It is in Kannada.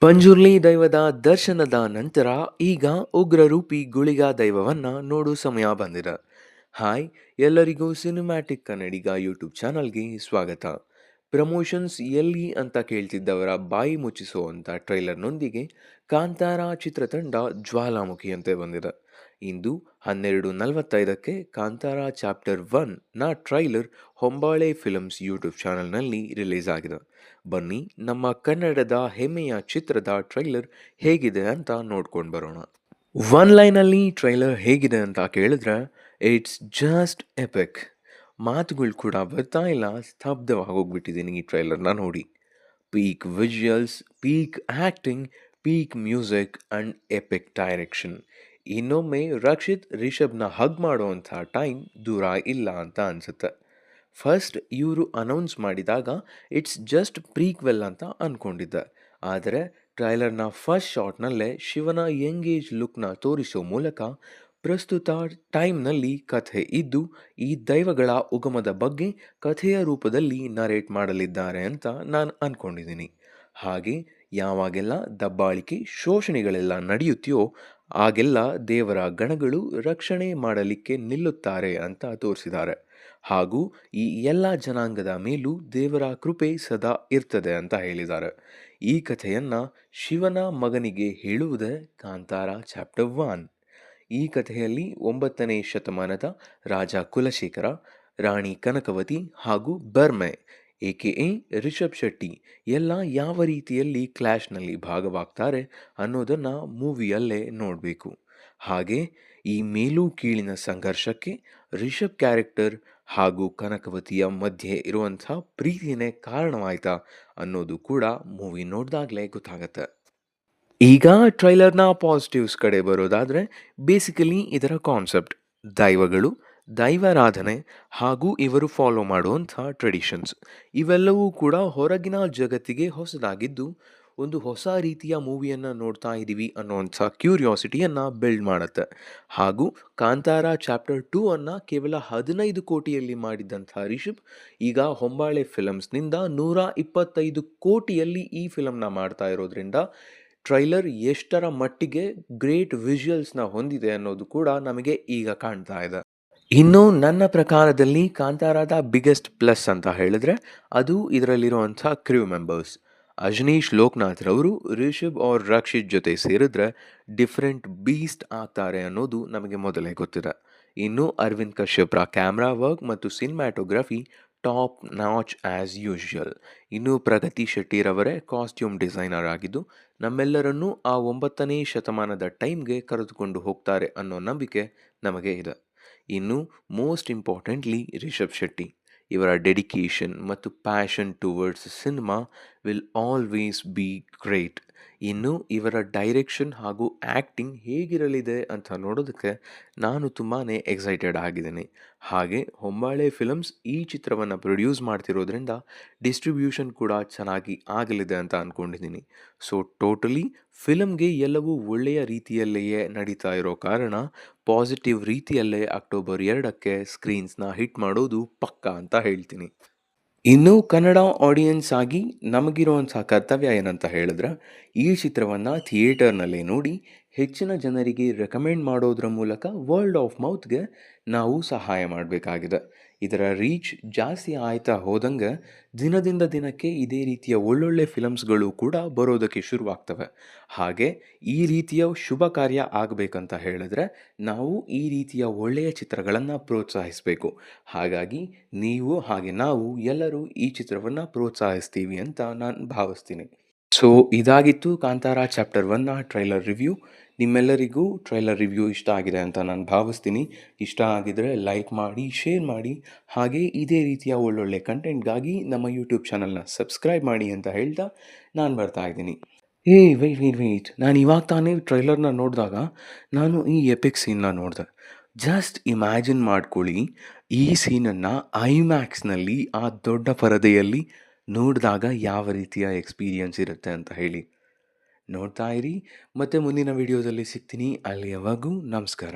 ಪಂಜುರ್ಲಿ ದೈವದ ದರ್ಶನದ ನಂತರ ಈಗ ಉಗ್ರರೂಪಿ ಗುಳಿಗ ದೈವವನ್ನ ನೋಡೋ ಸಮಯ ಬಂದಿದೆ. ಹಾಯ್, ಎಲ್ಲರಿಗೂ ಸಿನಿಮ್ಯಾಟಿಕ್ ಕನ್ನಡಿಗ ಯೂಟ್ಯೂಬ್ ಚಾನಲ್ಗೆ ಸ್ವಾಗತ. ಪ್ರಮೋಷನ್ಸ್ ಎಲ್ಲಿ ಅಂತ ಕೇಳ್ತಿದ್ದವರ ಬಾಯಿ ಮುಚ್ಚಿಸುವಂಥ ಟ್ರೈಲರ್ನೊಂದಿಗೆ ಕಾಂತಾರ ಚಿತ್ರತಂಡ ಜ್ವಾಲಾಮುಖಿಯಂತೆ ಬಂದಿದೆ. ಇಂದು 12:45ಕ್ಕೆ ಕಾಂತಾರ ಚಾಪ್ಟರ್ 1 ನ ಟ್ರೈಲರ್ ಹೊಂಬಾಳೆ ಫಿಲ್ಮ್ಸ್ ಯೂಟ್ಯೂಬ್ ಚಾನಲ್ನಲ್ಲಿ ರಿಲೀಸ್ ಆಗಿದೆ. ಬನ್ನಿ ನಮ್ಮ ಕನ್ನಡದ ಹೆಮ್ಮೆಯ ಚಿತ್ರದ ಟ್ರೈಲರ್ ಹೇಗಿದೆ ಅಂತ ನೋಡ್ಕೊಂಡು ಬರೋಣ. ಒನ್ ಲೈನಲ್ಲಿ ಟ್ರೈಲರ್ ಹೇಗಿದೆ ಅಂತ ಕೇಳಿದ್ರೆ ಇಟ್ಸ್ ಜಸ್ಟ್ ಎಪಿಕ್. ಮಾತುಗಳು ಕೂಡ ಬರ್ತಾ ಇಲ್ಲ, ಸ್ತಬ್ಧವಾಗೋಗ್ಬಿಟ್ಟಿದ್ದೀನಿ ಈ ಟ್ರೈಲರ್ನ ನೋಡಿ. Peak visuals, peak acting, peak music and EPIC direction. ಇನ್ನೊಮ್ಮೆ ರಕ್ಷಿತ್ ರಿಷಬ್ನ ಹಗ್ ಮಾಡುವಂಥ ಟೈಮ್ ದೂರ ಇಲ್ಲ ಅಂತ ಅನಿಸುತ್ತೆ. ಫಸ್ಟ್ ಇವರು ಅನೌನ್ಸ್ ಮಾಡಿದಾಗ ಇಟ್ಸ್ ಜಸ್ಟ್ ಪ್ರೀಕ್ವೆಲ್ ಅಂತ ಅಂದ್ಕೊಂಡಿದ್ದೆ, ಆದರೆ ಟ್ರೈಲರ್ನ ಫಸ್ಟ್ ಶಾಟ್ನಲ್ಲೇ ಶಿವನ ಯಂಗೇಜ್ ಲುಕ್ನ ತೋರಿಸೋ ಮೂಲಕ ಪ್ರಸ್ತುತ ಟೈಮ್ನಲ್ಲಿ ಕಥೆ ಇದ್ದು ಈ ದೈವಗಳ ಉಗಮದ ಬಗ್ಗೆ ಕಥೆಯ ರೂಪದಲ್ಲಿ ನರೇಟ್ ಮಾಡಲಿದ್ದಾರೆ ಅಂತ ನಾನು ಅಂದ್ಕೊಂಡಿದ್ದೀನಿ. ಹಾಗೆ ಯಾವಾಗೆಲ್ಲ ದಬ್ಬಾಳಿಕೆ ಶೋಷಣೆಗಳೆಲ್ಲ ನಡೆಯುತ್ತೆಯೋ ಆಗೆಲ್ಲ ದೇವರ ಗಣಗಳು ರಕ್ಷಣೆ ಮಾಡಲಿಕ್ಕೆ ನಿಲ್ಲುತ್ತಾರೆ ಅಂತ ತೋರಿಸಿದ್ದಾರೆ. ಹಾಗೂ ಈ ಎಲ್ಲ ಜನಾಂಗದ ಮೇಲೂ ದೇವರ ಕೃಪೆ ಸದಾ ಇರ್ತದೆ ಅಂತ ಹೇಳಿದ್ದಾರೆ. ಈ ಕಥೆಯನ್ನ ಶಿವನ ಮಗನಿಗೆ ಹೇಳುವುದೇ ಕಾಂತಾರ ಚಾಪ್ಟರ್ 1. ಈ ಕಥೆಯಲ್ಲಿ 9ನೇ ಶತಮಾನದ ರಾಜ ಕುಲಶೇಖರ, ರಾಣಿ ಕನಕವತಿ ಹಾಗೂ ಬರ್ಮೆ ಎ.ಕೆ.ಎ. ರಿಷಬ್ ಶೆಟ್ಟಿ ಎಲ್ಲ ಯಾವ ರೀತಿಯಲ್ಲಿ ಕ್ಲಾಶ್ನಲ್ಲಿ ಭಾಗವಾಗ್ತಾರೆ ಅನ್ನೋದನ್ನು ಮೂವಿಯಲ್ಲೇ ನೋಡಬೇಕು. ಹಾಗೆ ಈ ಮೇಲು ಕೀಳಿನ ಸಂಘರ್ಷಕ್ಕೆ ರಿಷಬ್ ಕ್ಯಾರೆಕ್ಟರ್ ಹಾಗೂ ಕನಕವತಿಯ ಮಧ್ಯೆ ಇರುವಂಥ ಪ್ರೀತಿನೇ ಕಾರಣವಾಯ್ತಾ ಅನ್ನೋದು ಕೂಡ ಮೂವಿ ನೋಡಿದಾಗಲೇ ಗೊತ್ತಾಗತ್ತೆ. ಈಗ ಟ್ರೈಲರ್ನ ಪಾಸಿಟಿವ್ಸ್ ಕಡೆ ಬರೋದಾದರೆ ಬೇಸಿಕಲಿ ಇದರ ಕಾನ್ಸೆಪ್ಟ್ ದೈವಗಳು, ದೈವಾರಾಧನೆ ಹಾಗೂ ಇವರು ಫಾಲೋ ಮಾಡುವಂಥ ಟ್ರೆಡಿಷನ್ಸ್ ಇವೆಲ್ಲವೂ ಕೂಡ ಹೊರಗಿನ ಜಗತ್ತಿಗೆ ಹೊಸದಾಗಿದ್ದು ಒಂದು ಹೊಸ ರೀತಿಯ ಮೂವಿಯನ್ನು ನೋಡ್ತಾ ಇದ್ದೀವಿ ಅನ್ನೋವಂಥ ಕ್ಯೂರಿಯಾಸಿಟಿಯನ್ನು ಬಿಲ್ಡ್ ಮಾಡುತ್ತೆ. ಹಾಗೂ ಕಾಂತಾರ ಚಾಪ್ಟರ್ 2 ಅನ್ನು ಕೇವಲ 15 ಕೋಟಿಯಲ್ಲಿ ಮಾಡಿದ್ದಂಥ ರಿಷಬ್ ಈಗ ಹೊಂಬಾಳೆ ಫಿಲಮ್ಸ್ನಿಂದ 125 ಕೋಟಿಯಲ್ಲಿ ಈ ಫಿಲಮ್ನ ಮಾಡ್ತಾ ಇರೋದ್ರಿಂದ ಟ್ರೈಲರ್ ಎಷ್ಟರ ಮಟ್ಟಿಗೆ ಗ್ರೇಟ್ ವಿಜುವಲ್ಸ್ನ ಹೊಂದಿದೆ ಅನ್ನೋದು ಕೂಡ ನಮಗೆ ಈಗ ಕಾಣ್ತಾ ಇದೆ. ಇನ್ನು ನನ್ನ ಪ್ರಕಾರದಲ್ಲಿ ಕಾಂತಾರದ ಬಿಗ್ಗೆಸ್ಟ್ ಪ್ಲಸ್ ಅಂತ ಹೇಳಿದ್ರೆ ಅದು ಇದರಲ್ಲಿರುವಂಥ ಕ್ರ್ಯೂ ಮೆಂಬರ್ಸ್. ಅಜನೀಶ್ ಲೋಕನಾಥ್ ರವರು ರಿಷಬ್ ಅವ್ರ ರಕ್ಷಿತ್ ಜೊತೆ ಸೇರಿದ್ರೆ ಡಿಫ್ರೆಂಟ್ ಬೀಸ್ಟ್ ಆಗ್ತಾರೆ ಅನ್ನೋದು ನಮಗೆ ಮೊದಲೇ ಗೊತ್ತಿದೆ. ಇನ್ನು ಅರವಿಂದ್ ಕಶ್ಯಪ್ರ ಕ್ಯಾಮ್ರಾ ವರ್ಕ್ ಮತ್ತು cinematography top notch as usual. ಇನ್ನು ಪ್ರಗತಿ ಶೆಟ್ಟಿರವರೇ ಕಾಸ್ಟ್ಯೂಮ್ ಡಿಸೈನರ್ ಆಗಿದ್ದು ನಮ್ಮೆಲ್ಲರನ್ನೂ ಆ 9ನೇ ಶತಮಾನದ ಟೈಮ್ಗೆ ಕರೆದುಕೊಂಡು ಹೋಗ್ತಾರೆ ಅನ್ನೋ ನಂಬಿಕೆ ನಮಗೆ ಇದೆ. ಇನ್ನು ಮೋಸ್ಟ್ ಇಂಪಾರ್ಟೆಂಟ್ಲಿ ರಿಷಬ್ ಶೆಟ್ಟಿ ಇವರ ಡೆಡಿಕೇಶನ್ ಮತ್ತು passion towards cinema will always be great. ಇನ್ನು ಇವರ ಡೈರೆಕ್ಷನ್ ಹಾಗೂ ಆ್ಯಕ್ಟಿಂಗ್ ಹೇಗಿರಲಿದೆ ಅಂತ ನೋಡೋದಕ್ಕೆ ನಾನು ತುಂಬಾ ಎಕ್ಸೈಟೆಡ್ ಆಗಿದ್ದೀನಿ. ಹಾಗೆ ಹೊಂಬಾಳೆ ಫಿಲಮ್ಸ್ ಈ ಚಿತ್ರವನ್ನು ಪ್ರೊಡ್ಯೂಸ್ ಮಾಡ್ತಿರೋದ್ರಿಂದ ಡಿಸ್ಟ್ರಿಬ್ಯೂಷನ್ ಕೂಡ ಚೆನ್ನಾಗಿ ಆಗಲಿದೆ ಅಂತ ಅಂದ್ಕೊಂಡಿದ್ದೀನಿ. ಸೊ ಟೋಟಲಿ ಫಿಲಮ್ಗೆ ಎಲ್ಲವೂ ಒಳ್ಳೆಯ ರೀತಿಯಲ್ಲಿಯೇ ನಡೀತಾ ಇರೋ ಕಾರಣ ಪಾಸಿಟಿವ್ ರೀತಿಯಲ್ಲೇ ಅಕ್ಟೋಬರ್ 2ಕ್ಕೆ ಸ್ಕ್ರೀನ್ಸ್ನ ಹಿಟ್ ಮಾಡೋದು ಪಕ್ಕಾ ಅಂತ ಹೇಳ್ತೀನಿ. ಇನ್ನು ಕನ್ನಡ ಆಡಿಯನ್ಸ್ ಆಗಿ ನಮಗಿರುವಂಥ ಕರ್ತವ್ಯ ಏನಂತ ಹೇಳಿದ್ರೆ ಈ ಚಿತ್ರವನ್ನು ಥಿಯೇಟರ್ನಲ್ಲೇ ನೋಡಿ ಹೆಚ್ಚಿನ ಜನರಿಗೆ ರೆಕಮೆಂಡ್ ಮಾಡೋದ್ರ ಮೂಲಕ ವರ್ಲ್ಡ್ ಆಫ್ ಮೌತ್ಗೆ ನಾವು ಸಹಾಯ ಮಾಡಬೇಕಾಗಿದೆ. ಇದರ ರೀಚ್ ಜಾಸ್ತಿ ಆಯ್ತಾ ಹೋದಂಗೆ ದಿನದಿಂದ ದಿನಕ್ಕೆ ಇದೇ ರೀತಿಯ ಒಳ್ಳೊಳ್ಳೆ ಫಿಲಮ್ಸ್ಗಳು ಕೂಡ ಬರೋದಕ್ಕೆ ಶುರುವಾಗ್ತವೆ. ಹಾಗೆ ಈ ರೀತಿಯ ಶುಭ ಕಾರ್ಯ ಆಗಬೇಕಂತ ಹೇಳಿದ್ರೆ ನಾವು ಈ ರೀತಿಯ ಒಳ್ಳೆಯ ಚಿತ್ರಗಳನ್ನು ಪ್ರೋತ್ಸಾಹಿಸಬೇಕು. ಹಾಗಾಗಿ ನೀವು ಹಾಗೆ ನಾವು ಎಲ್ಲರೂ ಈ ಚಿತ್ರವನ್ನು ಪ್ರೋತ್ಸಾಹಿಸ್ತೀವಿ ಅಂತ ನಾನು ಭಾವಿಸ್ತೀನಿ. ಸೊ ಇದಾಗಿತ್ತು ಕಾಂತಾರ ಚಾಪ್ಟರ್ 1ನ ಟ್ರೈಲರ್ ರಿವ್ಯೂ. ನಿಮ್ಮೆಲ್ಲರಿಗೂ ಟ್ರೈಲರ್ ರಿವ್ಯೂ ಇಷ್ಟ ಆಗಿದೆ ಅಂತ ನಾನು ಭಾವಿಸ್ತೀನಿ. ಇಷ್ಟ ಆಗಿದರೆ ಲೈಕ್ ಮಾಡಿ, ಶೇರ್ ಮಾಡಿ, ಹಾಗೆ ಇದೇ ರೀತಿಯ ಒಳ್ಳೊಳ್ಳೆ ಕಂಟೆಂಟ್ಗಾಗಿ ನಮ್ಮ ಯೂಟ್ಯೂಬ್ ಚಾನಲ್ನ ಸಬ್ಸ್ಕ್ರೈಬ್ ಮಾಡಿ ಅಂತ ಹೇಳ್ತಾ ನಾನು ಬರ್ತಾ ಇದ್ದೀನಿ. ವೆಯ್ಟ್, ನಾನು ಇವಾಗ ತಾನೇ ಟ್ರೈಲರ್ನ ನೋಡಿದಾಗ ನಾನು ಈ ಎಪಿಕ್ ಸೀನ್ನ ನೋಡಿದೆ. ಜಸ್ಟ್ ಇಮ್ಯಾಜಿನ್ ಮಾಡ್ಕೊಳ್ಳಿ, ಈ ಸೀನನ್ನು ಐಮ್ಯಾಕ್ಸ್ನಲ್ಲಿ ಆ ದೊಡ್ಡ ಪರದೆಯಲ್ಲಿ ನೋಡಿದಾಗ ಯಾವ ರೀತಿಯ ಎಕ್ಸ್ಪೀರಿಯನ್ಸ್ ಇರುತ್ತೆ ಅಂತ ಹೇಳಿ. ನೋಡ್ತಾ ಇರಿ, ಮತ್ತೆ ಮುಂದಿನ ವಿಡಿಯೋದಲ್ಲಿ ಸಿಗ್ತೀನಿ. ಅಲ್ಲಿಯವರೆಗೂ ನಮಸ್ಕಾರ.